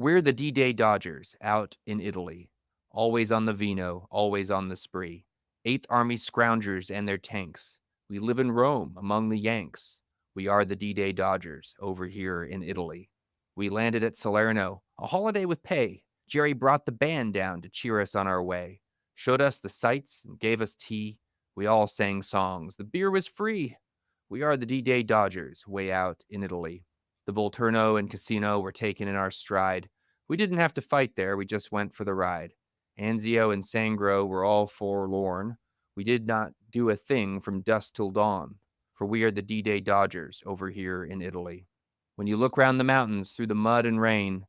We're the D-Day Dodgers out in Italy, always on the vino, always on the spree. Eighth Army scroungers and their tanks. We live in Rome among the Yanks. We are the D-Day Dodgers over here in Italy. We landed at Salerno, a holiday with pay. Jerry brought the band down to cheer us on our way, showed us the sights and gave us tea. We all sang songs. The beer was free. We are the D-Day Dodgers way out in Italy. The Volturno and Casino were taken in our stride. We didn't have to fight there, we just went for the ride. Anzio and Sangro were all forlorn. We did not do a thing from dusk till dawn, for we are the D-Day Dodgers over here in Italy. When you look round the mountains through the mud and rain,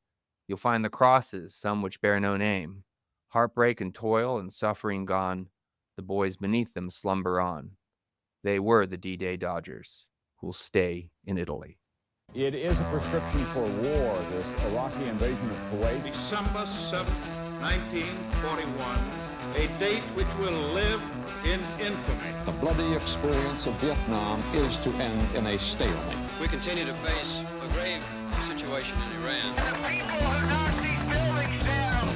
you'll find the crosses, some which bear no name. Heartbreak and toil and suffering gone, the boys beneath them slumber on. They were the D-Day Dodgers, who'll stay in Italy. It is a prescription for war, this Iraqi invasion of Kuwait. December 7th, 1941, a date which will live in infamy. The bloody experience of Vietnam is to end in a stalemate. We continue to face a grave situation in Iran. The people who knock these buildings down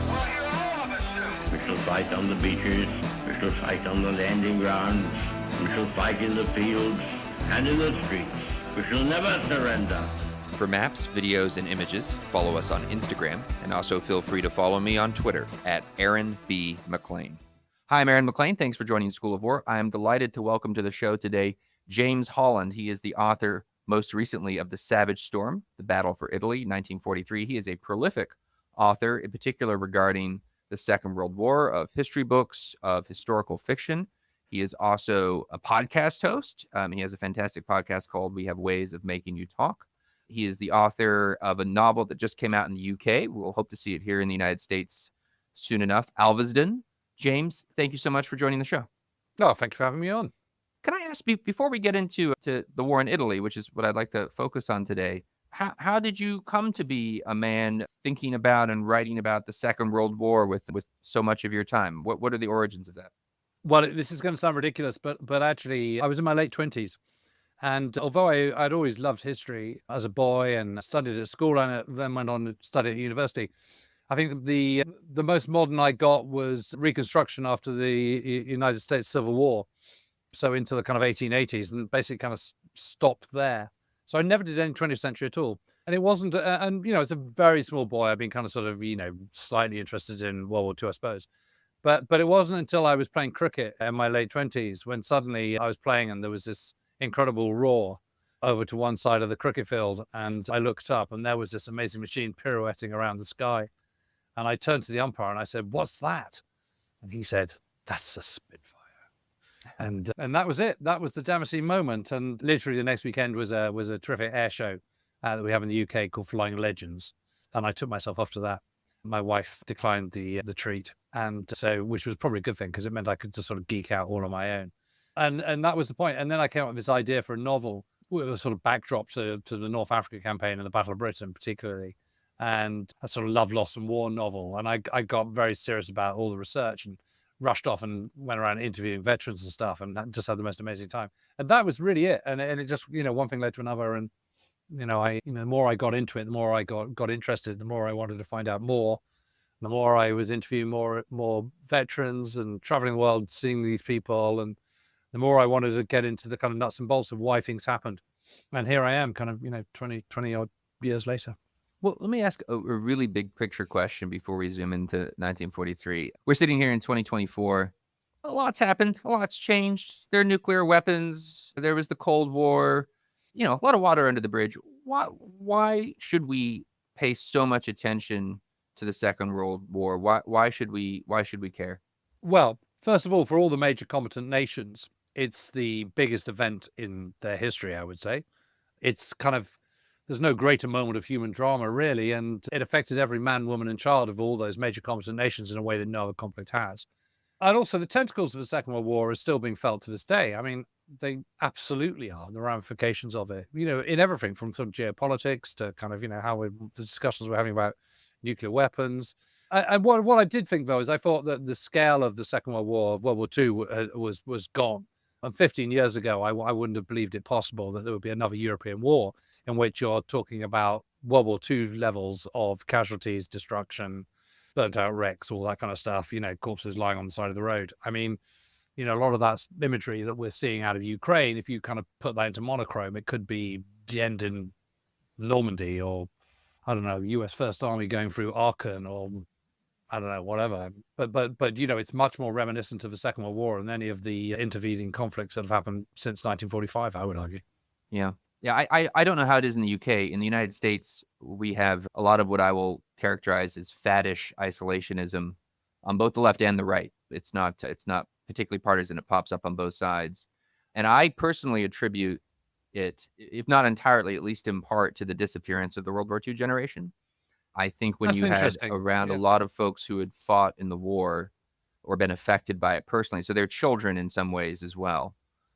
will hear all of us soon. We shall fight on the beaches, we shall fight on the landing grounds, we shall fight in the fields and in the streets. We shall never surrender. For maps, videos, and images, follow us on Instagram, and also feel free to follow me on Twitter at Aaron B. McLean. Hi, I'm Aaron McLean. Thanks for joining School of War. I am delighted to welcome to the show today James Holland. He is the author, most recently, of The Savage Storm, The Battle for Italy, 1943. He is a prolific author, in particular regarding the Second World War, of history books, of historical fiction. He is also a podcast host. He has a fantastic podcast called We Have Ways of Making You Talk. He is the author of a novel that just came out in the UK. We'll hope to see it here in the United States soon enough, Alvesden. James, thank you so much for joining the show. Oh, thank you for having me on. Can I ask, before we get into the war in Italy, which is what I'd like to focus on today, how did you come to be a man thinking about and writing about the Second World War with so much of your time? What are the origins of that? Well, this is going to sound ridiculous, but actually, I was in my late 20s. And although I'd always loved history as a boy and studied at school and then went on to study at university, I think the most modern I got was Reconstruction after the United States Civil War. So into the kind of 1880s, and basically kind of stopped there. So I never did any 20th century at all. And it wasn't, and as a very small boy, I've been kind of sort of, slightly interested in World War II, I suppose. But it wasn't until I was playing cricket in my late 20s when suddenly I was playing and there was this incredible roar over to one side of the cricket field. And I looked up and there was this amazing machine pirouetting around the sky. And I turned to the umpire and I said, "What's that?" And he said, "That's a Spitfire." And that was it. That was the Damascene moment. And literally the next weekend was a terrific air show that we have in the UK called Flying Legends. And I took myself off to that. My wife declined the treat, and so, which was probably a good thing because it meant I could just sort of geek out all on my own, and that was the point. And then I came up with this idea for a novel with a sort of backdrop to the North Africa campaign and the Battle of Britain particularly, and a sort of love, loss, and war novel. And I got very serious about all the research and rushed off and went around interviewing veterans and stuff, and just had the most amazing time. And that was really it. And it just one thing led to another, and the more I got into it, the more I got interested, the more I wanted to find out more. The more I was interviewing more veterans and traveling the world, seeing these people, and the more I wanted to get into the kind of nuts and bolts of why things happened. And here I am, kind of, 20 odd years later. Well, let me ask a really big picture question before we zoom into 1943. We're sitting here in 2024. A lot's happened. A lot's changed. There are nuclear weapons. There was the Cold War. A lot of water under the bridge. Why should we pay so much attention to the Second World War? Why should we care? Well, first of all, for all the major combatant nations, it's the biggest event in their history, I would say. It's kind of, there's no greater moment of human drama, really, and it affected every man, woman, and child of all those major combatant nations in a way that no other conflict has. And also, the tentacles of the Second World War are still being felt to this day. I mean, they absolutely are, the ramifications of it, in everything from sort of geopolitics to kind of, how the discussions we're having about nuclear weapons. And what I did think, though, is I thought that the scale of the Second World War, World War II, was gone. And 15 years ago, I wouldn't have believed it possible that there would be another European war in which you're talking about World War II levels of casualties, destruction, burnt out wrecks, all that kind of stuff, corpses lying on the side of the road. I mean, a lot of that imagery that we're seeing out of Ukraine, if you kind of put that into monochrome, it could be the end in Normandy, or I don't know, US First Army going through Aachen, or I don't know, whatever. But it's much more reminiscent of the Second World War and any of the intervening conflicts that have happened since 1945, I would argue. Yeah. Yeah, I don't know how it is in the UK. In the United States, we have a lot of what I will characterize as faddish isolationism on both the left and the right. It's not particularly partisan. It pops up on both sides. And I personally attribute it, if not entirely, at least in part, to the disappearance of the World War II generation. I think when That's you had interesting. around Yeah. a lot of folks who had fought in the war or been affected by it personally, so they're children in some ways as well,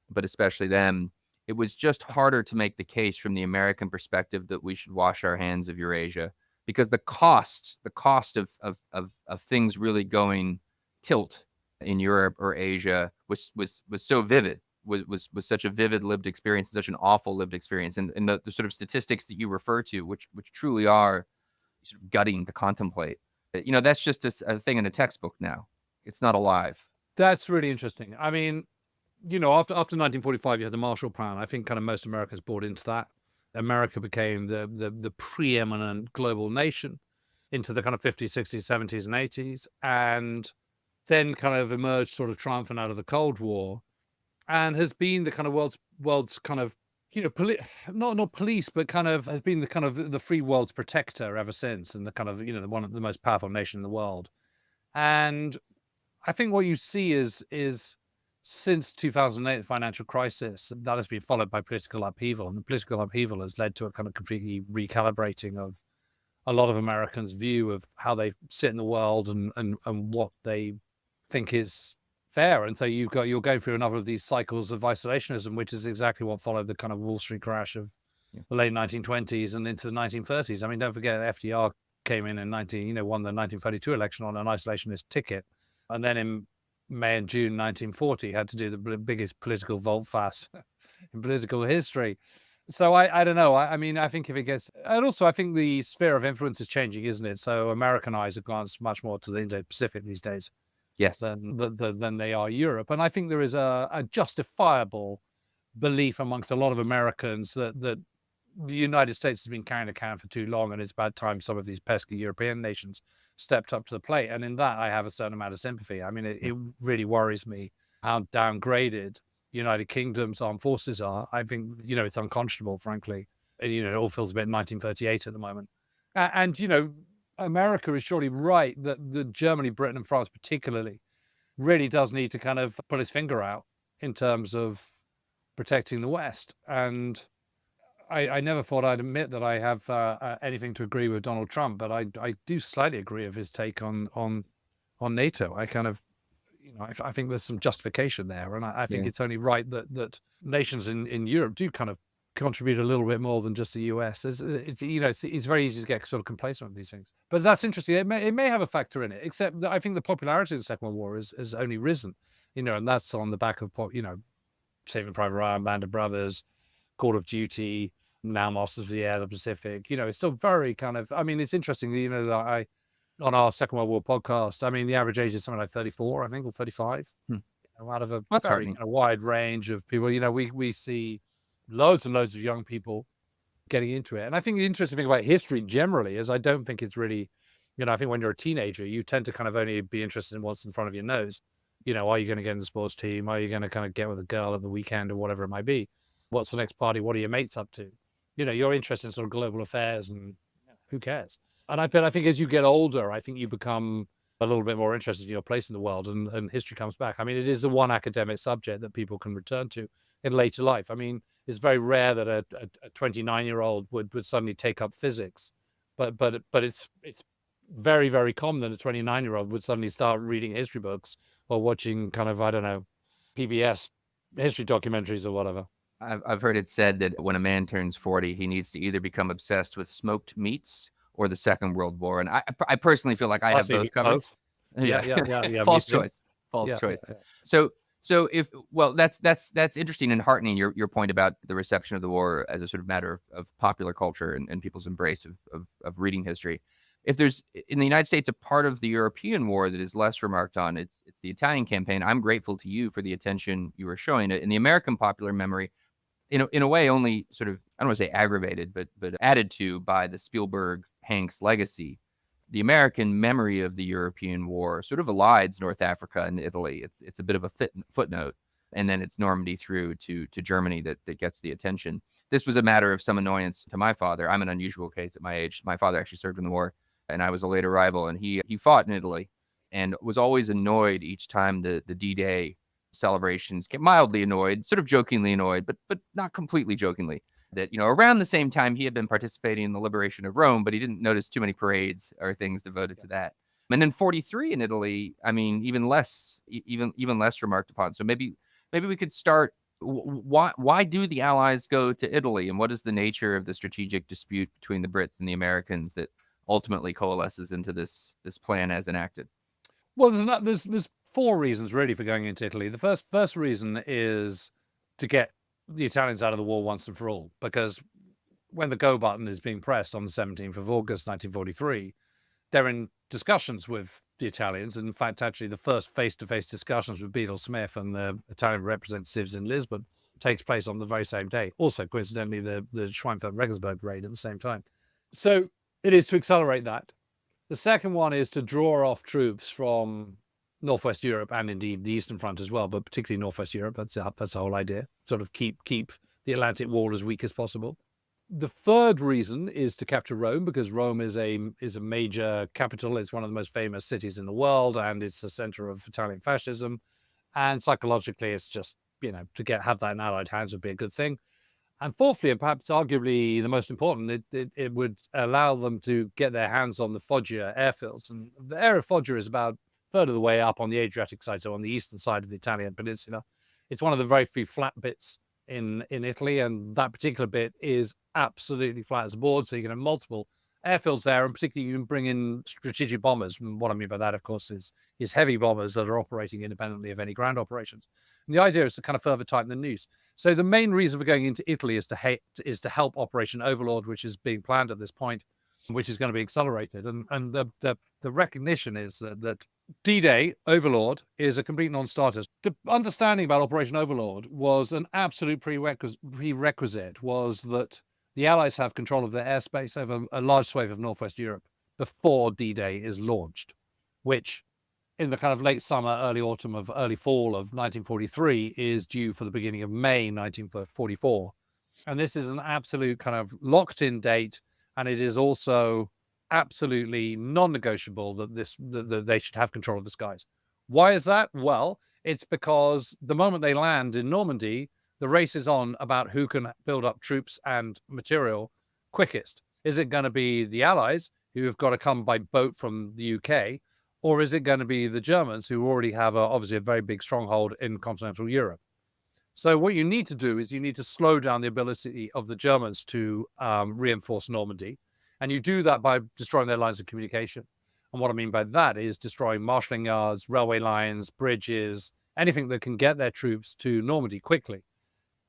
but especially them, it was just harder to make the case from the American perspective that we should wash our hands of Eurasia, because the cost of things really going tilt in Europe or Asia was so vivid, was such a vivid lived experience, such an awful lived experience, and the sort of statistics that you refer to, which truly are sort of gutting to contemplate. That's just a thing in a textbook now. It's not alive. That's really interesting. I mean, after 1945, you had the Marshall Plan. I think kind of most Americans bought into that. America became the preeminent global nation into the kind of 50s, 60s, 70s, and 80s, and then kind of emerged sort of triumphant out of the Cold War, and has been the kind of world's kind of not police, but kind of has been the kind of the free world's protector ever since, and the kind of one of the most powerful nation in the world. And I think what you see is since 2008, the financial crisis, that has been followed by political upheaval, and the political upheaval has led to a kind of completely recalibrating of a lot of Americans' view of how they sit in the world and what they think is fair. And so you're going through another of these cycles of isolationism, which is exactly what followed the kind of Wall Street crash of the late 1920s and into the 1930s. I mean, don't forget FDR came in won the 1932 election on an isolationist ticket, and then in May and June 1940 had to do the biggest political volte-face in political history. So I don't know. I mean, I think if it gets, and also I think the sphere of influence is changing, isn't it? So American eyes have glanced much more to the Indo-Pacific these days, Yes, than they are Europe. And I think there is a justifiable belief amongst a lot of Americans that the United States has been carrying the can for too long, and it's about time some of these pesky European nations stepped up to the plate. And in that, I have a certain amount of sympathy. I mean, it really worries me how downgraded United Kingdom's armed forces are. I think, it's unconscionable, frankly. It all feels a bit 1938 at the moment. And America is surely right that the Germany, Britain, and France particularly really does need to kind of put its finger out in terms of protecting the West. And I never thought I'd admit that I have anything to agree with Donald Trump, but I do slightly agree with his take on NATO. I kind of, I think there's some justification there, and I think it's only right that nations in Europe do kind of contribute a little bit more than just the US. It's very easy to get sort of complacent with these things. But that's interesting. It may have a factor in it, except that I think the popularity of the Second World War has only risen, and that's on the back of Saving Private Ryan, Band of Brothers, Call of Duty, now Masters of the Air, the Pacific. It's still very kind of, I mean, it's interesting, that on our Second World War podcast, I mean, the average age is something like 34, I think, or 35, out of a very kind of wide range of people. We see loads and loads of young people getting into it. And I think the interesting thing about history generally is I don't think it's really, I think when you're a teenager, you tend to kind of only be interested in what's in front of your nose. Are you going to get in the sports team? Are you going to kind of get with a girl at the weekend or whatever it might be? What's the next party? What are your mates up to? You're interested in sort of global affairs, and who cares? And I think as you get older, I think you become a little bit more interested in your place in the world, and history comes back. I mean, it is the one academic subject that people can return to in later life. I mean, it's very rare that a 29-year-old would suddenly take up physics, but it's very, very common that a 29-year-old would suddenly start reading history books or watching kind of, I don't know, PBS history documentaries or whatever. I've heard it said that when a man turns 40, he needs to either become obsessed with smoked meats or the Second World War. And I personally feel like I have both covered. Yeah. False choice. False choice. Yeah. So So that's interesting and heartening. Your point about the reception of the war as a sort of matter of popular culture and people's embrace of reading history. If there's in the United States a part of the European war that is less remarked on, it's the Italian campaign. I'm grateful to you for the attention you were showing it. In the American popular memory, in a way, only sort of, I don't want to say aggravated, but added to by the Spielberg Hanks legacy. The American memory of the European war sort of elides North Africa and Italy. It's a bit of a footnote, and then it's Normandy through to Germany that gets the attention. This was a matter of some annoyance to my father. I'm an unusual case at my age. My father actually served in the war, and I was a late arrival, and he fought in Italy, and was always annoyed each time the D-Day celebrations came. Mildly annoyed, sort of jokingly annoyed, but not completely jokingly, that, around the same time he had been participating in the liberation of Rome, but he didn't notice too many parades or things devoted to that. And then 43 in Italy, I mean, even less remarked upon. So maybe we could start. Why do the Allies go to Italy, and what is the nature of the strategic dispute between the Brits and the Americans that ultimately coalesces into this plan as enacted? Well, there's four reasons really for going into Italy. The first reason is to get the Italians out of the war once and for all, because when the go button is being pressed on the 17th of August 1943, they're in discussions with the Italians. In fact, actually, the first face-to-face discussions with Beadle Smith and the Italian representatives in Lisbon takes place on the very same day. Also, coincidentally, the Schweinfurt-Regensburg raid at the same time. So it is to accelerate that. The second one is to draw off troops from Northwest Europe and indeed the Eastern Front as well, but particularly Northwest Europe. That's the whole idea. Sort of keep the Atlantic wall as weak as possible. The third reason is to capture Rome, because Rome is a major capital. It's one of the most famous cities in the world, and it's a center of Italian fascism. And psychologically, it's just, to have that in Allied hands would be a good thing. And fourthly, and perhaps arguably the most important, it would allow them to get their hands on the Foggia airfields. And the area of Foggia is about a third of the way up on the Adriatic side, so on the eastern side of the Italian peninsula. It's one of the very few flat bits in Italy, and that particular bit is absolutely flat as a board, so you can have multiple airfields there, and particularly you can bring in strategic bombers. And what I mean by that, of course, is heavy bombers that are operating independently of any ground operations. And the idea is to kind of further tighten the noose. So the main reason for going into Italy is to help Operation Overlord, which is being planned at this point, which is going to be accelerated. And the recognition is that D-Day, Overlord, is a complete non-starter. The understanding about Operation Overlord was an absolute prerequisite, was that the Allies have control of their airspace over a large swathe of Northwest Europe before D-Day is launched, which in the kind of late summer, early fall of 1943 is due for the beginning of May 1944. And this is an absolute kind of locked-in date, and it is also absolutely non-negotiable that they should have control of the skies. Why is that? Well, it's because the moment they land in Normandy, the race is on about who can build up troops and material quickest. Is it going to be the Allies, who have got to come by boat from the UK, or is it going to be the Germans, who already have obviously a very big stronghold in continental Europe? So what you need to do is you need to slow down the ability of the Germans to reinforce Normandy. And you do that by destroying their lines of communication. And what I mean by that is destroying marshalling yards, railway lines, bridges, anything that can get their troops to Normandy quickly.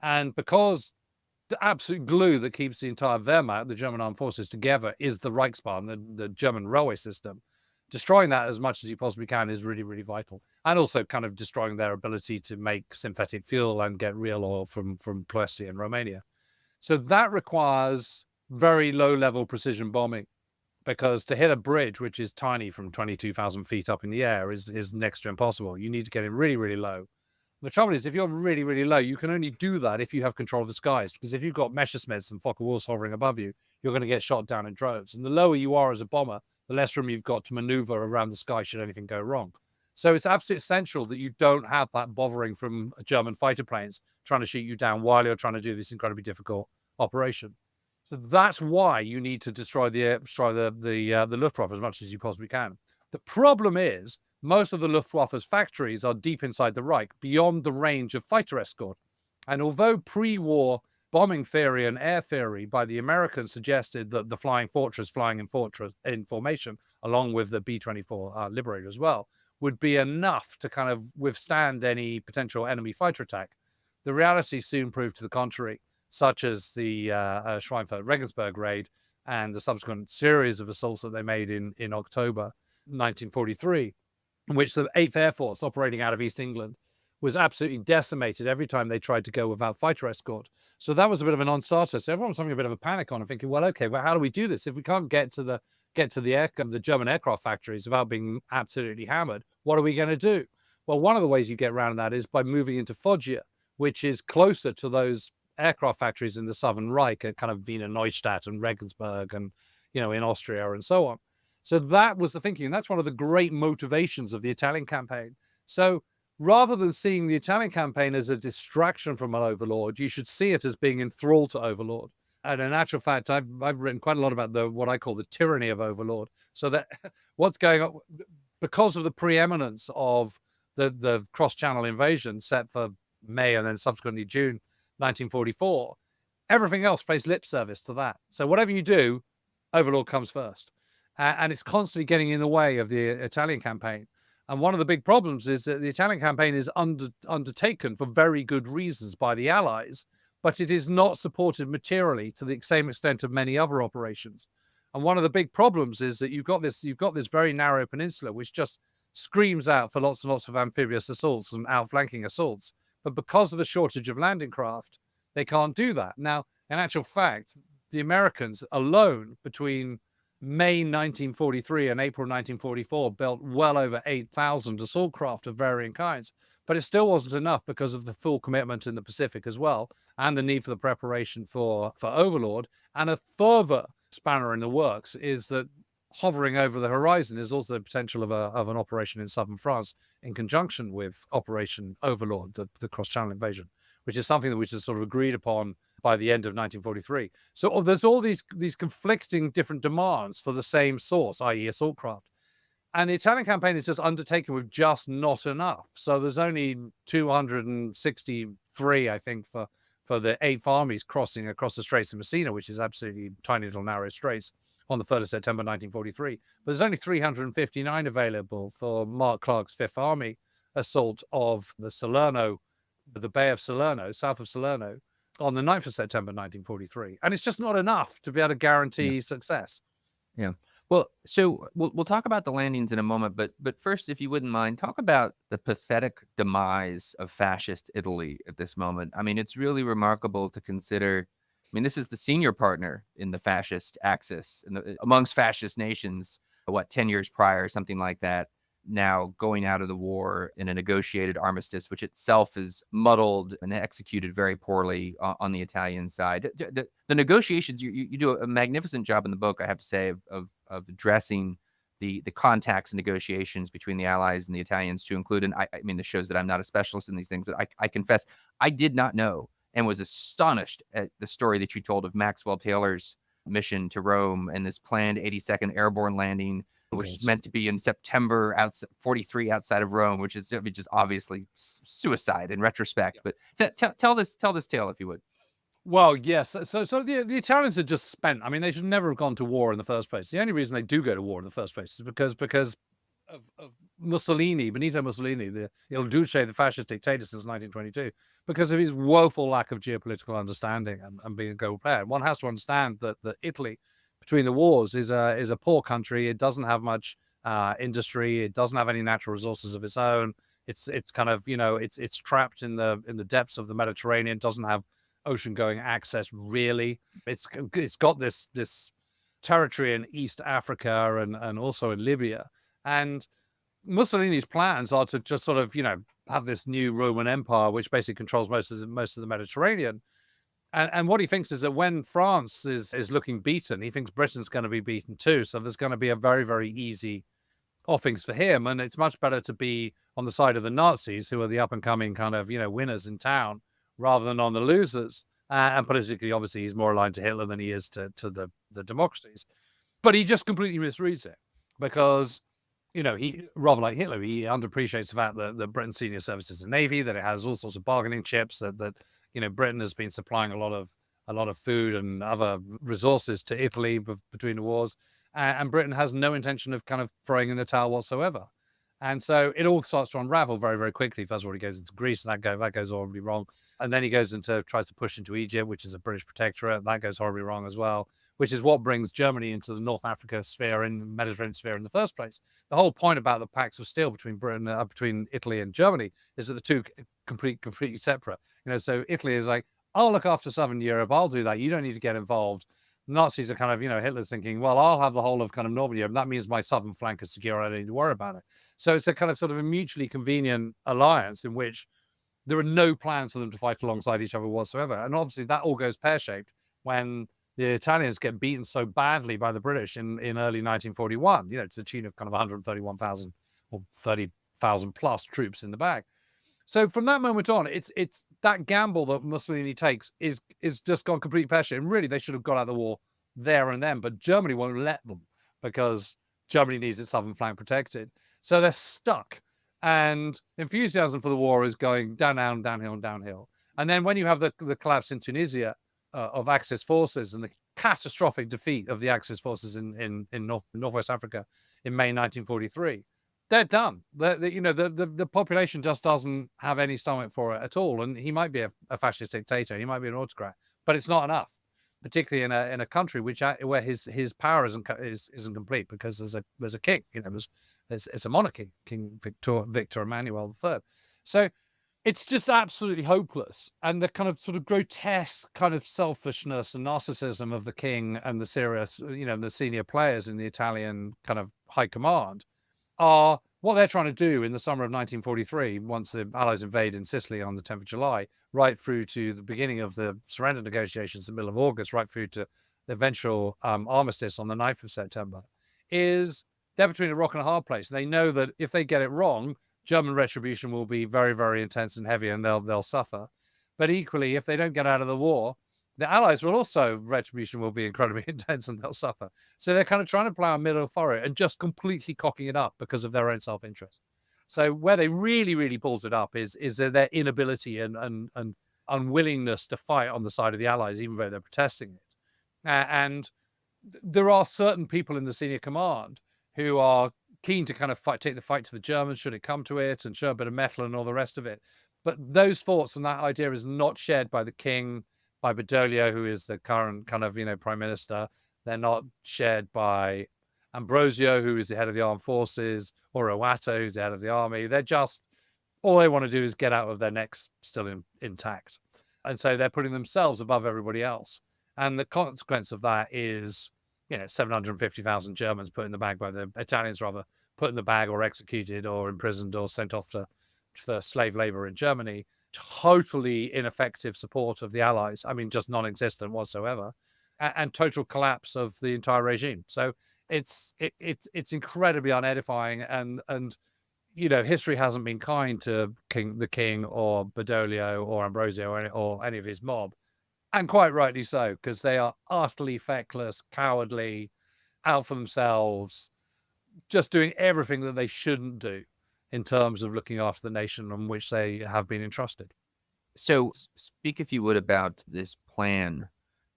And because the absolute glue that keeps the entire Wehrmacht, the German armed forces, together is the Reichsbahn, the German railway system, destroying that as much as you possibly can is really, really vital. And also kind of destroying their ability to make synthetic fuel and get real oil from Ploesti and Romania. So that requires very low-level precision bombing, because to hit a bridge, which is tiny from 22,000 feet up in the air, is next to impossible. You need to get in really, really low. The trouble is, if you're really, really low, you can only do that if you have control of the skies, because if you've got Messerschmitts and Fokker-Wulfs hovering above you, you're going to get shot down in droves. And the lower you are as a bomber, the less room you've got to maneuver around the sky should anything go wrong. So it's absolutely essential that you don't have that bothering from German fighter planes trying to shoot you down while you're trying to do this incredibly difficult operation. So that's why you need to destroy the Luftwaffe as much as you possibly can. The problem is most of the Luftwaffe's factories are deep inside the Reich, beyond the range of fighter escort. And although pre-war bombing theory and air theory by the Americans suggested that the flying in formation, along with the B-24 Liberator as well, would be enough to kind of withstand any potential enemy fighter attack. The reality soon proved to the contrary, such as the Schweinfurt-Regensburg raid and the subsequent series of assaults that they made in October 1943, in which the 8th Air Force, operating out of East England, was absolutely decimated every time they tried to go without fighter escort. So that was a bit of a non-starter. So everyone was having a bit of a panic on it, thinking, well, okay, well, how do we do this? If we can't get to the German aircraft factories without being absolutely hammered, what are we going to do? Well, one of the ways you get around that is by moving into Foggia, which is closer to those aircraft factories in the Southern Reich, at kind of Wiener Neustadt and Regensburg and, in Austria and so on. So that was the thinking. And that's one of the great motivations of the Italian campaign. So rather than seeing the Italian campaign as a distraction from an overlord, you should see it as being enthralled to overlord. And in actual fact, I've written quite a lot about what I call the tyranny of overlord. So that what's going on, because of the preeminence of the cross-channel invasion set for May and then subsequently June 1944, everything else pays lip service to that. So whatever you do, overlord comes first. And it's constantly getting in the way of the Italian campaign. And one of the big problems is that the Italian campaign is undertaken for very good reasons by the Allies, but it is not supported materially to the same extent of many other operations. And one of the big problems is that you've got this very narrow peninsula, which just screams out for lots and lots of amphibious assaults and outflanking assaults. But because of the shortage of landing craft, they can't do that. Now, in actual fact, the Americans alone between May 1943 and April 1944 built well over 8,000 assault craft of varying kinds. But it still wasn't enough because of the full commitment in the Pacific as well, and the need for the preparation for Overlord. And a further spanner in the works is that hovering over the horizon is also the potential of an operation in southern France in conjunction with Operation Overlord, the cross-channel invasion, which is something that we just sort of agreed upon by the end of 1943. So there's all these conflicting different demands for the same source, i.e. assault craft. And the Italian campaign is just undertaken with just not enough. So there's only 263, I think, for the 8th Armies crossing across the Straits of Messina, which is absolutely tiny little narrow straits, on the 3rd of September 1943. But there's only 359 available for Mark Clark's 5th Army assault of the Salerno, the Bay of Salerno, south of Salerno, on the 9th of September 1943. And it's just not enough to be able to guarantee success. Yeah. Well, so we'll talk about the landings in a moment, but first, if you wouldn't mind, talk about the pathetic demise of fascist Italy at this moment. I mean, it's really remarkable to consider. I mean, this is the senior partner in the fascist axis, amongst fascist nations, 10 years prior, something like that, now going out of the war in a negotiated armistice, which itself is muddled and executed very poorly on the Italian side. The negotiations, you do a magnificent job in the book, I have to say, of addressing the contacts and negotiations between the Allies and the Italians to include, and I mean, this shows that I'm not a specialist in these things, but I confess, I did not know and was astonished at the story that you told of Maxwell Taylor's mission to Rome and this planned 82nd Airborne landing, which is meant to be in September 43 outside of Rome, which is just obviously suicide in retrospect. But tell this tale, if you would. Well, yes. So the Italians had just spent. I mean, they should never have gone to war in the first place. The only reason they do go to war in the first place is because of Mussolini, Benito Mussolini, the Il Duce, the fascist dictator since 1922, because of his woeful lack of geopolitical understanding and being a global player. One has to understand that Italy, between the wars, is a poor country. It doesn't have much industry. It doesn't have any natural resources of its own. It's kind of, it's trapped in the depths of the Mediterranean. It doesn't have ocean-going access really. It's got this territory in East Africa and also in Libya. And Mussolini's plans are to just sort of, have this new Roman Empire, which basically controls most of the Mediterranean. And what he thinks is that when France is looking beaten, he thinks Britain's going to be beaten too. So there's going to be a very, very easy offings for him. And it's much better to be on the side of the Nazis, who are the up-and-coming kind of, winners in town, rather than on the losers. And politically, obviously, he's more aligned to Hitler than he is to the democracies. But he just completely misreads it because, he, rather like Hitler, he underappreciates the fact that Britain's senior services the Navy, that it has all sorts of bargaining chips, that Britain has been supplying a lot of food and other resources to Italy between the wars, and Britain has no intention of kind of throwing in the towel whatsoever. And so it all starts to unravel very, very quickly. First of all, he goes into Greece, and that goes horribly wrong. And then he tries to push into Egypt, which is a British protectorate. And that goes horribly wrong as well, which is what brings Germany into the North Africa sphere and the Mediterranean sphere in the first place. The whole point about the pacts of steel between Italy and Germany is that the two completely separate. So Italy is like, I'll look after Southern Europe. I'll do that. You don't need to get involved. Nazis are kind of, Hitler's thinking, well, I'll have the whole of kind of Northern Europe. That means my southern flank is secure. I don't need to worry about it. So it's a kind of sort of a mutually convenient alliance in which there are no plans for them to fight alongside each other whatsoever. And obviously that all goes pear-shaped when the Italians get beaten so badly by the British in early 1941, to the tune of kind of 131,000 or 30,000 plus troops in the bag. So from that moment on, it's that gamble that Mussolini takes is just gone completely pear-shaped. And really, they should have got out of the war there and then, but Germany won't let them because Germany needs its southern flank protected. So they're stuck. And enthusiasm for the war is going downhill. And then when you have the collapse in Tunisia of Axis forces and the catastrophic defeat of the Axis forces in Northwest Africa in May 1943, they're done. The population just doesn't have any stomach for it at all. And he might be a fascist dictator, he might be an autocrat, but it's not enough, particularly in a country where his power isn't complete because there's a king. It's a monarchy, King Victor Emmanuel III. So it's just absolutely hopeless. And the kind of sort of grotesque kind of selfishness and narcissism of the king and the senior players in the Italian kind of high command are what they're trying to do in the summer of 1943, once the Allies invade in Sicily on the 10th of July, right through to the beginning of the surrender negotiations in the middle of August, right through to the eventual armistice on the 9th of September, is they're between a rock and a hard place. They know that if they get it wrong, German retribution will be very, very intense and heavy, and they'll suffer. But equally, if they don't get out of the war, the Allies retribution will be incredibly intense and they'll suffer. So they're kind of trying to plow a middle furrow and just completely cocking it up because of their own self-interest. So where they really, really pulls it up is their inability and unwillingness to fight on the side of the Allies, even though they're protesting it. And there are certain people in the senior command who are keen to kind of take the fight to the Germans should it come to it and show a bit of mettle and all the rest of it. But those thoughts and that idea is not shared by the king, by Badoglio, who is the current kind of, prime minister. They're not shared by Ambrosio, who is the head of the armed forces, or Iwato, who's the head of the army. They're just, all they want to do is get out of their necks still intact. And so they're putting themselves above everybody else. And the consequence of that is, 750,000 Germans put in the bag by the Italians, rather, put in the bag or executed or imprisoned or sent off for slave labor in Germany. Totally ineffective support of the Allies. I mean, just non-existent whatsoever, and total collapse of the entire regime. So it's incredibly unedifying, and history hasn't been kind to the king or Badoglio or Ambrosio or any of his mob, and quite rightly so, because they are utterly feckless, cowardly, out for themselves, just doing everything that they shouldn't do in terms of looking after the nation on which they have been entrusted. So speak, if you would, about this plan,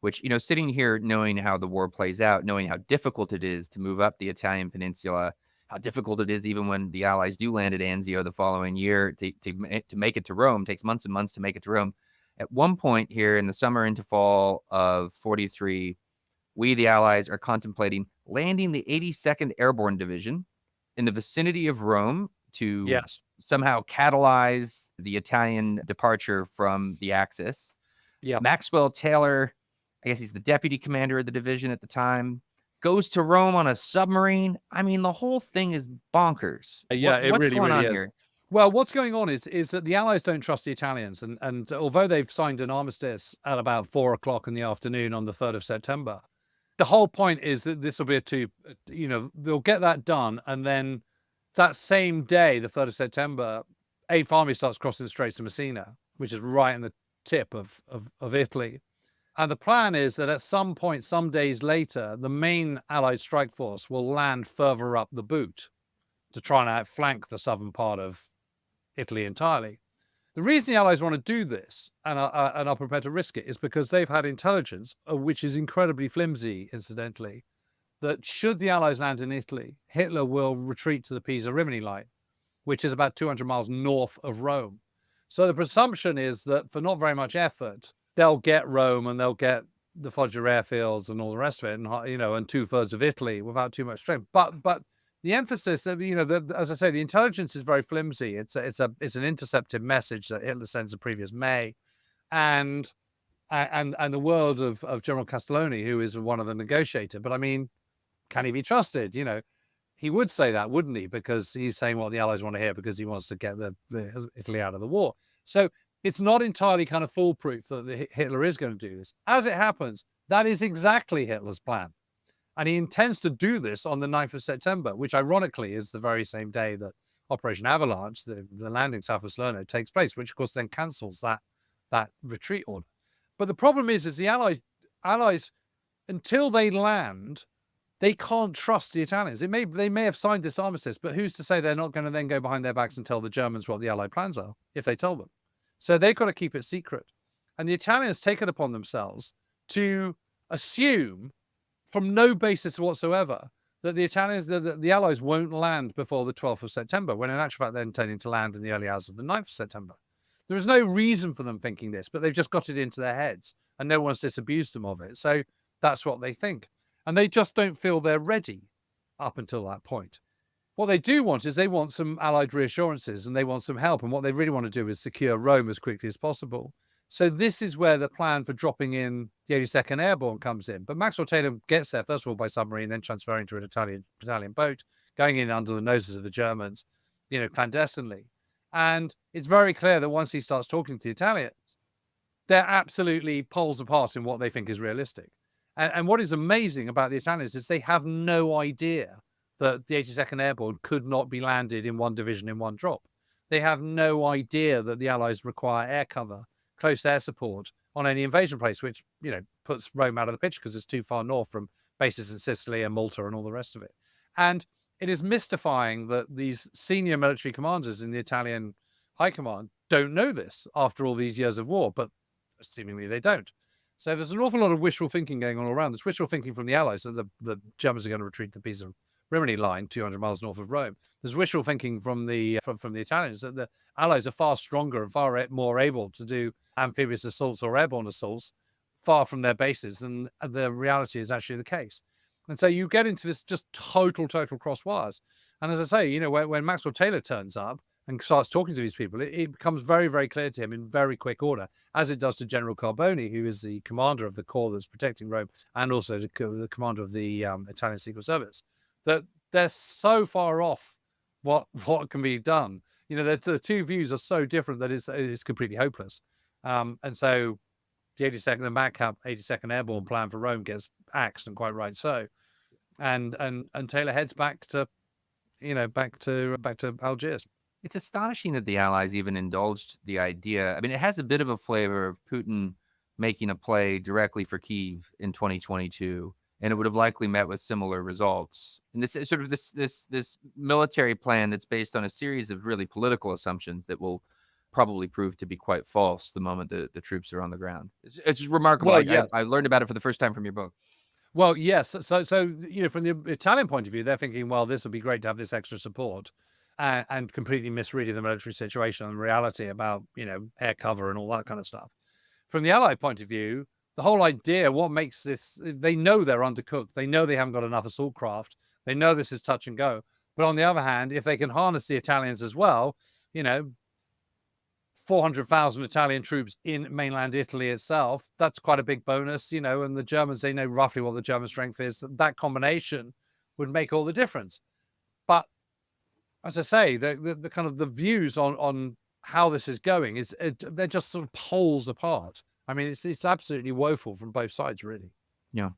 which, sitting here knowing how the war plays out, knowing how difficult it is to move up the Italian peninsula, how difficult it is even when the Allies do land at Anzio the following year to make it to Rome, takes months and months to make it to Rome. At one point here in the summer into fall of 43, we, the Allies, are contemplating landing the 82nd Airborne Division in the vicinity of Rome to somehow catalyze the Italian departure from the Axis. Yeah. Maxwell Taylor, I guess he's the deputy commander of the division at the time, goes to Rome on a submarine. I mean, the whole thing is bonkers. What's really, going on is. here? Well, what's going on is that the Allies don't trust the Italians. And although they've signed an armistice at about 4:00 in the afternoon on the 3rd of September, the whole point is that this will be they'll get that done. And then that same day, the 3rd of September, 8th Army starts crossing the Straits of Messina, which is right in the tip of Italy. And the plan is that at some point, some days later, the main Allied strike force will land further up the boot to try and outflank the southern part of Italy entirely. The reason the Allies want to do this and are prepared to risk it is because they've had intelligence, which is incredibly flimsy, incidentally, that should the Allies land in Italy, Hitler will retreat to the Pisa-Rimini line. which is about 200 miles north of Rome. So the presumption is that for not very much effort, they'll get Rome and they'll get the Foggia airfields and all the rest of it, and and 2/3 of Italy without too much strength. But the emphasis of as I say, the intelligence is very flimsy. It's an intercepted message that Hitler sends the previous May, and the word of General Castellani, who is one of the negotiators. But I mean, can he be trusted? He would say that, wouldn't he? Because he's saying what the Allies want to hear, because he wants to get the Italy out of the war. So it's not entirely kind of foolproof that Hitler is going to do this. As it happens, that is exactly Hitler's plan. And he intends to do this on the 9th of September, which ironically is the very same day that Operation Avalanche, the landing south of Salerno, takes place, which of course then cancels that retreat order. But the problem is the Allies, until they land, they can't trust the Italians. They may have signed this armistice, but who's to say they're not going to then go behind their backs and tell the Germans what the Allied plans are if they tell them? So they've got to keep it secret. And the Italians take it upon themselves to assume, from no basis whatsoever, that the Allies won't land before the 12th of September, when in actual fact they're intending to land in the early hours of the 9th of September. There is no reason for them thinking this, but they've just got it into their heads, and no one's disabused them of it. So that's what they think. And they just don't feel they're ready up until that point. What they do want is they want some Allied reassurances, and they want some help. And what they really want to do is secure Rome as quickly as possible. So this is where the plan for dropping in the 82nd Airborne comes in. But Maxwell Taylor gets there, first of all, by submarine, then transferring to an Italian battalion boat, going in under the noses of the Germans, clandestinely. And it's very clear that once he starts talking to the Italians, they're absolutely poles apart in what they think is realistic. And what is amazing about the Italians is they have no idea that the 82nd Airborne could not be landed in one division in one drop. They have no idea that the Allies require air cover, close air support on any invasion place, which, puts Rome out of the picture because it's too far north from bases in Sicily and Malta and all the rest of it. And it is mystifying that these senior military commanders in the Italian high command don't know this after all these years of war, but seemingly they don't. So there's an awful lot of wishful thinking going on all around. There's wishful thinking from the Allies that the Germans are going to retreat to the Pisa Rimini line, 200 miles north of Rome. There's wishful thinking from the Italians that the Allies are far stronger and far more able to do amphibious assaults or airborne assaults far from their bases, and the reality is actually the case. And so you get into this just total cross wires. And as I say, when Maxwell Taylor turns up and starts talking to these people, it becomes very, very clear to him in very quick order, as it does to General Carboni, who is the commander of the corps that's protecting Rome, and also the commander of the Italian Secret Service, that they're so far off what can be done. The two views are so different that it's completely hopeless. And so the madcap 82nd Airborne plan for Rome gets axed, and quite right so. And Taylor heads back to Algiers. It's astonishing that the Allies even indulged the idea. I mean, it has a bit of a flavor of Putin making a play directly for Kyiv in 2022, and it would have likely met with similar results. And this is sort of this military plan that's based on a series of really political assumptions that will probably prove to be quite false the moment the troops are on the ground. It's just remarkable. Well, yes. I learned about it for the first time from your book. Well, yes. So from the Italian point of view, they're thinking, well, this would be great to have this extra support, and completely misreading the military situation and reality about, air cover and all that kind of stuff. From the Allied point of view, the whole idea, what makes this, they know they're undercooked. They know they haven't got enough assault craft. They know this is touch and go. But on the other hand, if they can harness the Italians as well, 400,000 Italian troops in mainland Italy itself, that's quite a big bonus, and the Germans, they know roughly what the German strength is. That combination would make all the difference. But as I say, the kind of the views on how this is going they're just sort of poles apart. I mean, it's absolutely woeful from both sides, really. Yeah.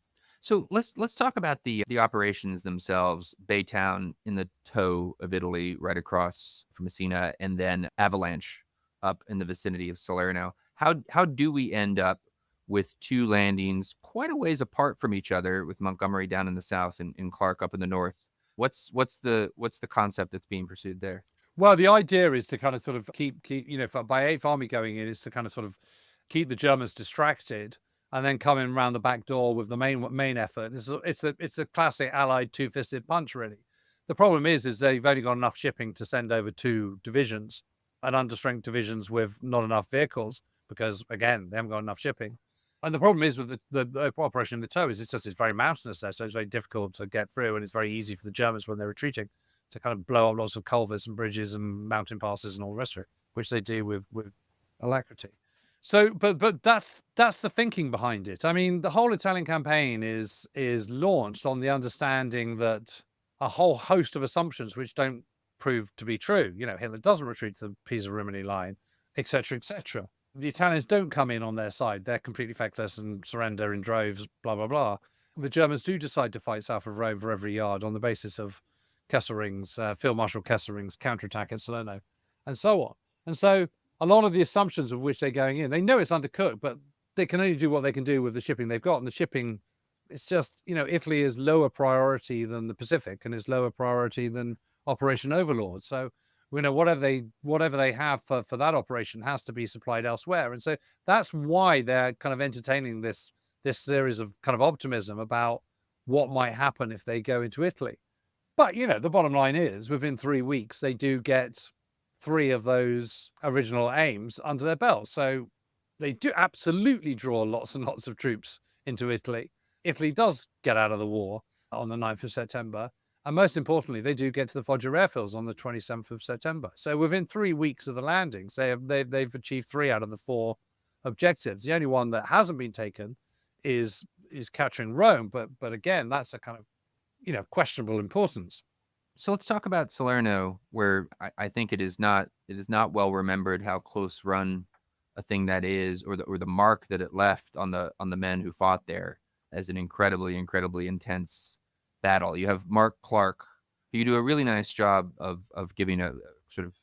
So let's talk about the operations themselves. Baytown in the toe of Italy, right across from Messina, and then Avalanche up in the vicinity of Salerno. How do we end up with two landings quite a ways apart from each other, with Montgomery down in the south and Clark up in the north? What's the concept that's being pursued there? Well, the idea is to kind of sort of keep by 8th Army going in, is to kind of sort of keep the Germans distracted and then come in around the back door with the main effort. It's a classic Allied two-fisted punch, really. The problem is they've only got enough shipping to send over 2 divisions and understrength divisions with not enough vehicles because, again, they haven't got enough shipping. And the problem is with the operation in the toe is it's very mountainous there, so it's very difficult to get through, and it's very easy for the Germans when they're retreating to kind of blow up lots of culverts and bridges and mountain passes and all the rest of it, which they do with alacrity. So, but that's the thinking behind it. I mean, the whole Italian campaign is launched on the understanding that a whole host of assumptions which don't prove to be true. Hitler doesn't retreat to the Pisa-Rimini line, etc., etc. The Italians don't come in on their side. They're completely feckless and surrender in droves, blah, blah, blah. The Germans do decide to fight south of Rome for every yard on the basis of Kesselring's, Field Marshal Kesselring's counterattack at Salerno, and so on. And so a lot of the assumptions of which they're going in, they know it's undercooked, but they can only do what they can do with the shipping they've got. And the shipping, it's just, Italy is lower priority than the Pacific and is lower priority than Operation Overlord. So, whatever they have for that operation has to be supplied elsewhere. And so that's why they're kind of entertaining this series of kind of optimism about what might happen if they go into Italy. But, the bottom line is within 3 weeks, they do get 3 of those original aims under their belt. So they do absolutely draw lots and lots of troops into Italy. Italy does get out of the war on the 9th of September. And most importantly, they do get to the Foggia airfields on the 27th of September. So within 3 weeks of the landings, they've achieved 3 out of the 4 objectives. The only one that hasn't been taken is capturing Rome. But again, that's a kind of, questionable importance. So let's talk about Salerno, where I think it is not well remembered how close run a thing that is, or the mark that it left on the men who fought there as an incredibly intense battle. You have Mark Clark. You do a really nice job of giving a sort of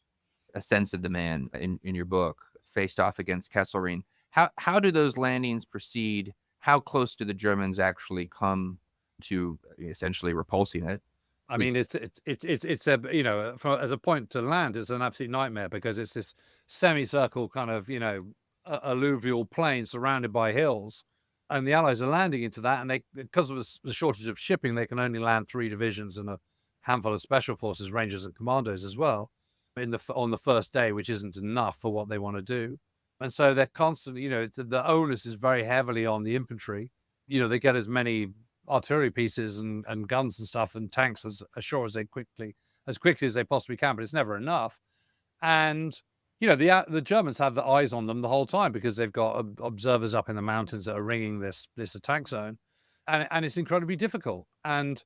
a sense of the man in your book, faced off against Kesselring. How do those landings proceed? How close do the Germans actually come to essentially repulsing it? I mean, it's a, as a point to land, it's an absolute nightmare because it's this semicircle kind of, alluvial plain surrounded by hills. And the Allies are landing into that. And because of the shortage of shipping, they can only land 3 divisions and a handful of special forces, rangers and commandos as well on the first day, which isn't enough for what they want to do. And so they're constantly, the onus is very heavily on the infantry. They get as many artillery pieces and guns and stuff and tanks as quickly as they possibly can, but it's never enough. And the Germans have their eyes on them the whole time because they've got observers up in the mountains that are ringing this attack zone, and it's incredibly difficult. And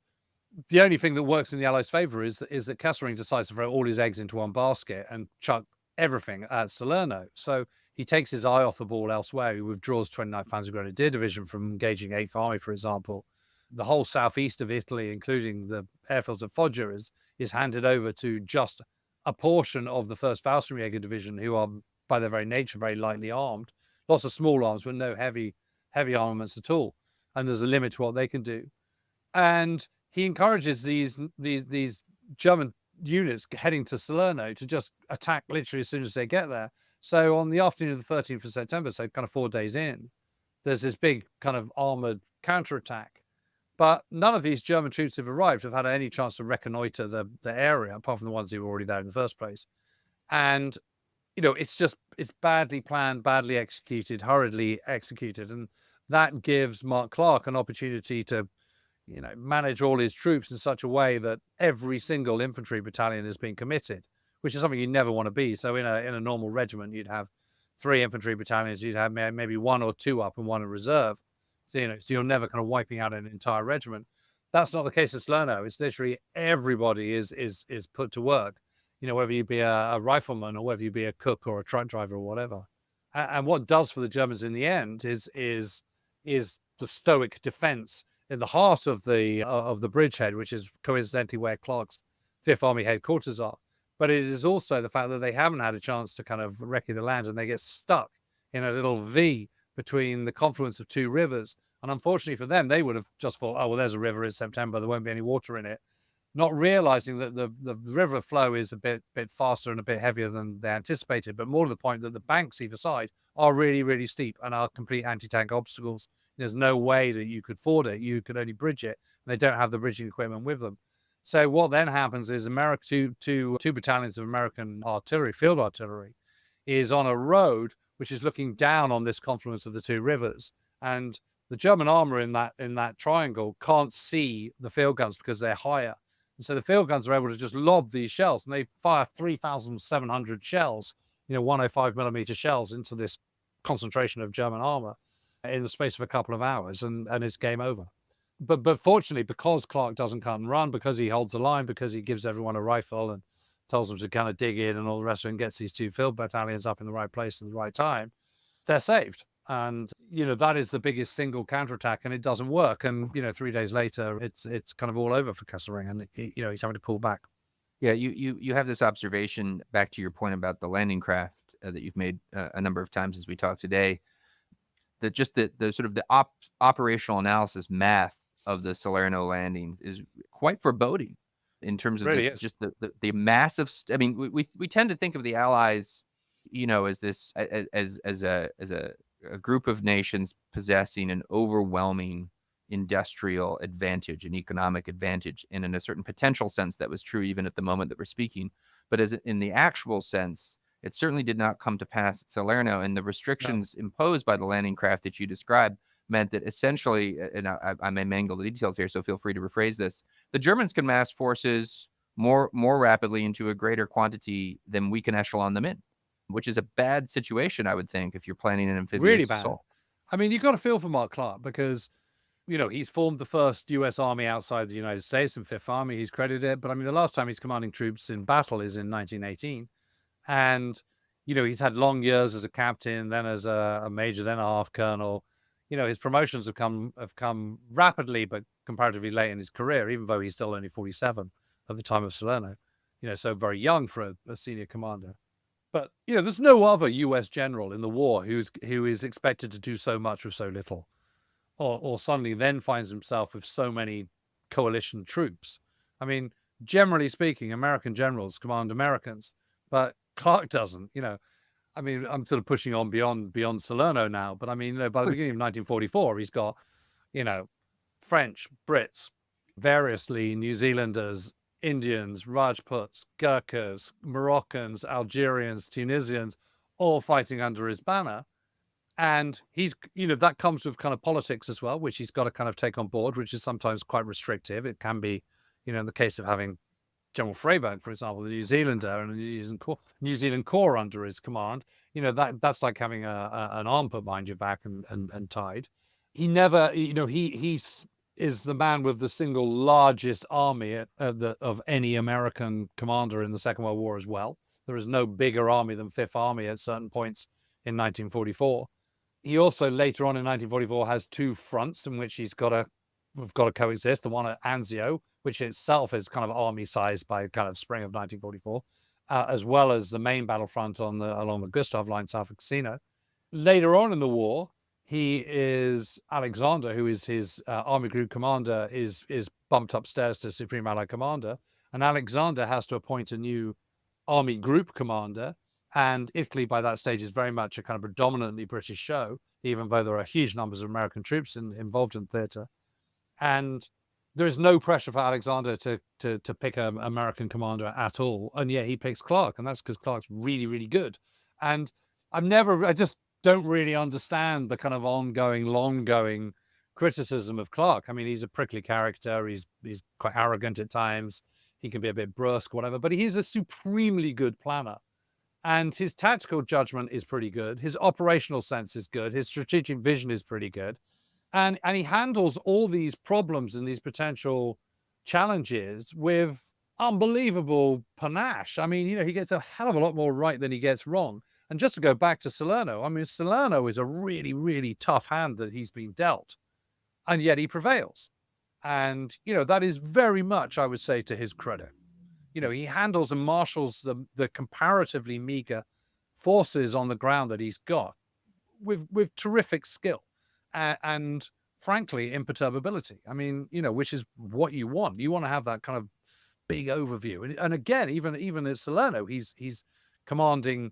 the only thing that works in the Allies' favor is that Kesselring decides to throw all his eggs into one basket and chuck everything at Salerno. So he takes his eye off the ball elsewhere. He withdraws 29th Panzer Grenadier Division from engaging 8th Army, for example. The whole southeast of Italy, including the airfields of Foggia, is handed over to just a portion of the 1st Fallschirmjäger Division, who are, by their very nature, very lightly armed. Lots of small arms, but no heavy armaments at all. And there's a limit to what they can do. And he encourages these German units heading to Salerno to just attack literally as soon as they get there. So on the afternoon of the 13th of September, so kind of 4 days in, there's this big kind of armored counterattack. But none of these German troops have arrived, have had any chance to reconnoiter the area, apart from the ones who were already there in the first place. And, it's badly planned, badly executed, hurriedly executed. And that gives Mark Clark an opportunity to, manage all his troops in such a way that every single infantry battalion is being committed, which is something you never want to be. So in a normal regiment, you'd have 3 infantry battalions, you'd have maybe 1 or 2 up and 1 in reserve. So you're never kind of wiping out an entire regiment. That's not the case at Salerno. It's literally everybody is put to work, whether you be a rifleman or whether you be a cook or a truck driver or whatever. And what does for the Germans in the end is the stoic defense in the heart of the bridgehead, which is coincidentally where Clark's 5th Army headquarters are. But it is also the fact that they haven't had a chance to kind of recce the land and they get stuck in a little V between the confluence of 2 rivers. And unfortunately for them, they would have just thought, oh, well, there's a river in September. There won't be any water in it. Not realizing that the river flow is a bit faster and a bit heavier than they anticipated. But more to the point that the banks either side are really, really steep and are complete anti-tank obstacles. There's no way that you could ford it. You could only bridge it. And they don't have the bridging equipment with them. So what then happens is two battalions of American artillery, field artillery, is on a road which is looking down on this confluence of the two rivers, and the German armor in that triangle can't see the field guns because they're higher. And so the field guns are able to just lob these shells, and they fire 3,700 shells, 105 millimeter shells into this concentration of German armor in the space of a couple of hours, and it's game over. But fortunately, because Clark doesn't cut and run, because he holds the line, because he gives everyone a rifle and tells them to kind of dig in and all the rest of it, and gets these two field battalions up in the right place at the right time, they're saved. And, that is the biggest single counterattack, and it doesn't work. And, 3 days later, it's kind of all over for Kesselring, and, he's having to pull back. Yeah, you have this observation, back to your point about the landing craft that you've made a number of times as we talk today, that just the sort of the operational analysis math of the Salerno landings is quite foreboding in terms of Really just the massive. I mean, we tend to think of the Allies, as this as a group of nations possessing an overwhelming industrial advantage and economic advantage, and in a certain potential sense that was true even at the moment that we're speaking. But as in the actual sense, it certainly did not come to pass at Salerno, and the restrictions imposed by the landing craft that you described meant that essentially, and I may mangle the details here, so feel free to rephrase this, the Germans can mass forces more rapidly into a greater quantity than we can echelon them in, which is a bad situation, I would think, if you're planning an amphibious Really bad. assault. I mean, you've got to feel for Mark Clark, because, he's formed the first U.S. Army outside the United States, and Fifth Army, he's credited. But I mean, the last time he's commanding troops in battle is in 1918. And, he's had long years as a captain, then as a major, then a half colonel. His promotions have come rapidly, but comparatively late in his career, even though he's still only 47 at the time of Salerno, so very young for a senior commander. But, there's no other U.S. general in the war who is expected to do so much with so little, or suddenly then finds himself with so many coalition troops. I mean, generally speaking, American generals command Americans, but Clark doesn't. I mean, I'm sort of pushing on beyond Salerno now, but I mean, by the beginning of 1944, he's got, French, Brits, variously New Zealanders, Indians, Rajputs, Gurkhas, Moroccans, Algerians, Tunisians, all fighting under his banner. And he's, that comes with kind of politics as well, which he's got to kind of take on board, which is sometimes quite restrictive. It can be, in the case of having General Freyberg, for example, the New Zealander and the New Zealand Corps under his command, that's like having an arm put behind your back and tied. He never, he is the man with the single largest army of any American commander in the Second World War as well. There is no bigger army than Fifth Army at certain points in 1944. He also later on in 1944 has two fronts in which we've got to coexist. The one at Anzio, which itself is kind of army sized by kind of spring of 1944, as well as the main battlefront along the Gustav Line south of Cassino. Later on in the war, he is Alexander, who is his army group commander, is bumped upstairs to Supreme Allied Commander, and Alexander has to appoint a new army group commander. And Italy, by that stage, is very much a kind of predominantly British show, even though there are huge numbers of American troops involved in theatre. And there is no pressure for Alexander to pick an American commander at all. And yet he picks Clark, and that's because Clark's really, really good. And I just don't really understand the kind of long-going criticism of Clark. I mean, he's a prickly character. He's quite arrogant at times. He can be a bit brusque, whatever, but he's a supremely good planner. And his tactical judgment is pretty good. His operational sense is good. His strategic vision is pretty good. And he handles all these problems and these potential challenges with unbelievable panache. I mean, he gets a hell of a lot more right than he gets wrong. And just to go back to Salerno, I mean, Salerno is a really, really tough hand that he's been dealt. And yet he prevails. And, that is very much, I would say, to his credit. He handles and marshals the comparatively meager forces on the ground that he's got with terrific skill and frankly, imperturbability. I mean, which is what you want. You want to have that kind of big overview. And again, even at Salerno, he's commanding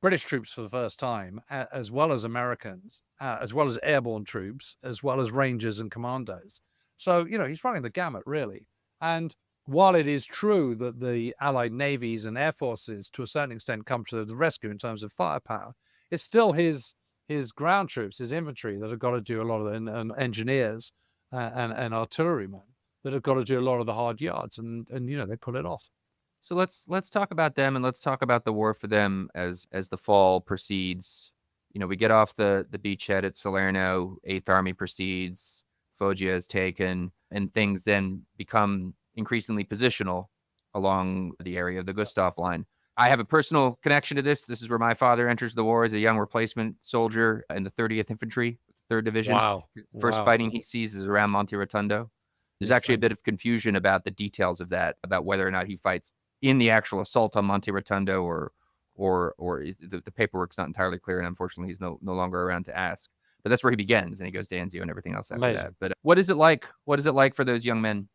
British troops for the first time, as well as Americans, as well as airborne troops, as well as Rangers and commandos. So, he's running the gamut, really. And while it is true that the Allied navies and air forces, to a certain extent, come to the rescue in terms of firepower, it's still his ground troops, his infantry that have got to do a lot of and engineers and artillerymen that have got to do a lot of the hard yards, and they pull it off. So let's talk about them, and let's talk about the war for them as the fall proceeds. We get off the beachhead at Salerno, 8th Army proceeds, Foggia is taken, and things then become increasingly positional along the area of the Gustav Line. I have a personal connection to this. This is where my father enters the war as a young replacement soldier in the 30th Infantry, 3rd Division. Wow. First fighting he sees is around Monte Rotondo. There's actually a bit of confusion about the details of that, about whether or not he fights in the actual assault on Monte Rotondo or the paperwork's not entirely clear, and unfortunately he's no longer around to ask. But that's where he begins, and he goes to Anzio and everything else after that. But what is it like? What is it like for those young men?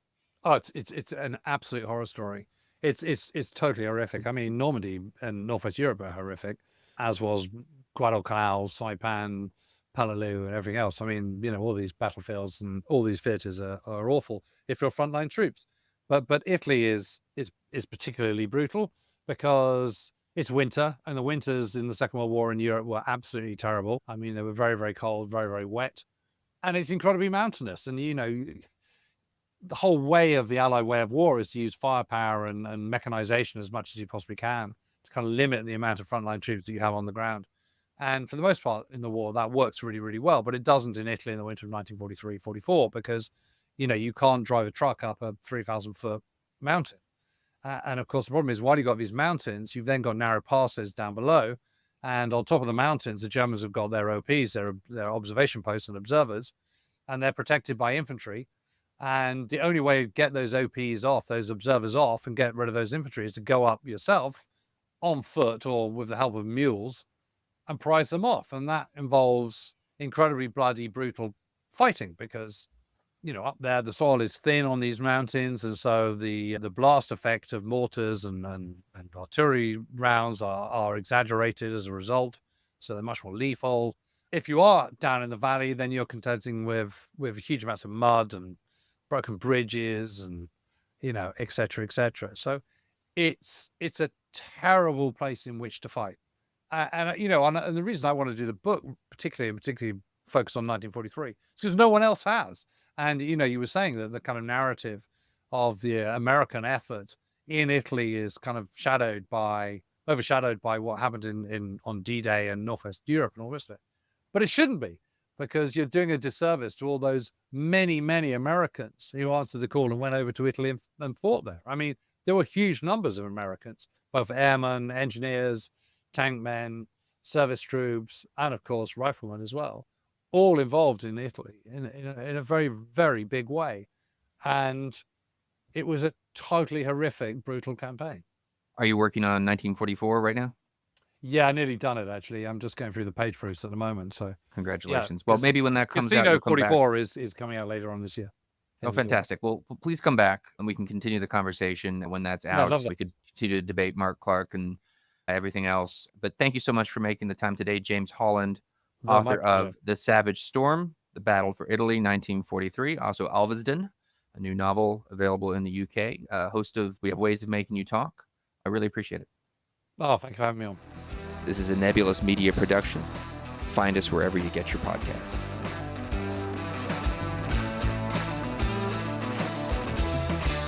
Oh, it's an absolute horror story. It's totally horrific. I mean, Normandy and Northwest Europe are horrific, as was Guadalcanal, Saipan, Palalou, and everything else. I mean, all these battlefields and all these theaters are awful if you're frontline troops. But Italy is particularly brutal because it's winter, and the winters in the Second World War in Europe were absolutely terrible. I mean, they were very, very cold, very, very wet, and it's incredibly mountainous. And the whole way of the Allied way of war is to use firepower and mechanization as much as you possibly can to kind of limit the amount of frontline troops that you have on the ground. And for the most part in the war, that works really, really well. But it doesn't in Italy in the winter of 1943-44 because, you can't drive a truck up a 3,000-foot mountain. And of course, the problem is, while you've got these mountains, you've then got narrow passes down below. And on top of the mountains, the Germans have got their OPs, their observation posts and observers, and they're protected by infantry. And the only way to get those OPs off, those observers off, and get rid of those infantry is to go up yourself on foot or with the help of mules and prize them off. And that involves incredibly bloody, brutal fighting because, up there, the soil is thin on these mountains. And so the blast effect of mortars and artillery rounds are exaggerated as a result. So they're much more lethal. If you are down in the valley, then you're contending with huge amounts of mud and broken bridges and, et cetera, et cetera. So it's a terrible place in which to fight. And the reason I want to do the book, particularly focus on 1943, is because no one else has. And, you were saying that the kind of narrative of the American effort in Italy is kind of overshadowed by what happened on D-Day and Northwest Europe and all this stuff. But it shouldn't be, because you're doing a disservice to all those many, many Americans who answered the call and went over to Italy and fought there. I mean, there were huge numbers of Americans, both airmen, engineers, tank men, service troops, and of course, riflemen as well, all involved in Italy in a very, very big way. And it was a totally horrific, brutal campaign. Are you working on 1944 right now? Yeah, I nearly done it, actually. I'm just going through the page proofs at the moment. So congratulations. Well, maybe when that comes Casino out, 44 is coming out later on this year. Oh, fantastic. Well, please come back and we can continue the conversation when that's out. So we could continue to debate Mark Clark and everything else. But thank you so much for making the time today, James Holland, author of The Savage Storm, The Battle for Italy, 1943. Also, Alvesden, a new novel available in the UK. Host of We Have Ways of Making You Talk. I really appreciate it. Oh, thank you for having me on. This is a Nebulous Media production. Find us wherever you get your podcasts.